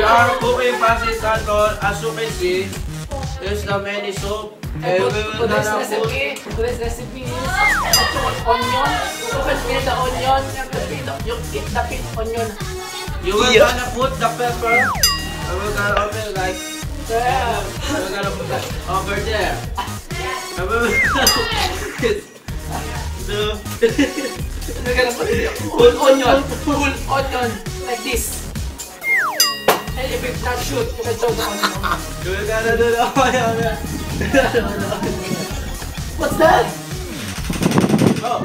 are cooking pancit canton. As you can see, there's the many soup. And we will Today's gonna put recipe is onion. You can feel the onion. You eat the pit onion. You will gonna put the pepper. And we're gonna open like Yeah. we're gonna put that over there. And we will We're gonna put full onion. Full onion. Like this. And if it's not shoot, you can show the onion. we're gonna do the onion. What's that? Oh,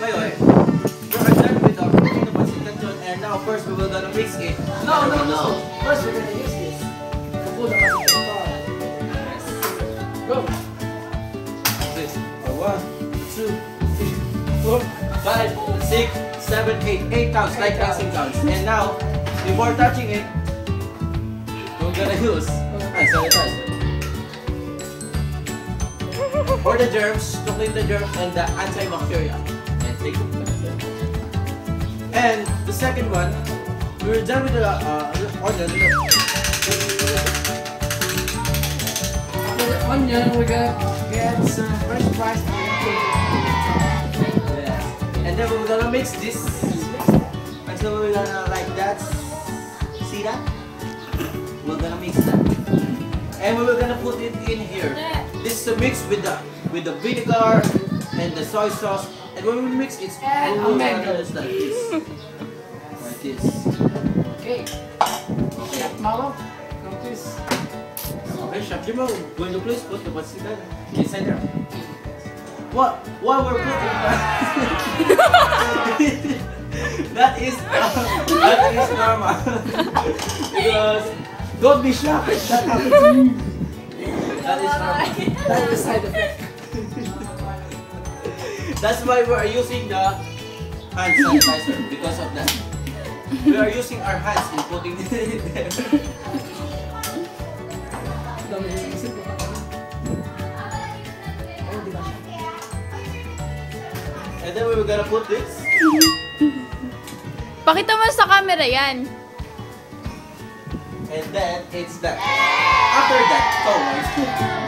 ngayon, we're done with the cooking the pancit canton, and now first we will gonna mix it. No. First we're gonna use this. To put the pancit canton. Go. This. 1, 2, 3, 4, 5, 6, 7, 8. 8 counts, like dancing counts. And now, before touching it, we're gonna use hand sanitizer. For the germs, to clean the germs and the antibacterial. And take it. And the second one, we're done with the onion. After the onion, we're gonna get some french fries. And then we're gonna mix this. And so we're gonna like that. See that? We're gonna mix that. And we're gonna put it in here. This is a mix with the vinegar and the soy sauce. And when we mix it, And we're omega. gonna just like this. Like this. Okay. Chef Malo, come please. Okay, Chef Jimo, going to please put the pancit inside there. What we're putting that is normal. Because don't be shocked if that happens to you. That is normal. That's the side effect. That's why we are using the hand sanitizer, because of that. We are using our hands in putting it there. And then we were gonna put this. Pakita mo sa camera yan. And then it's that. After that,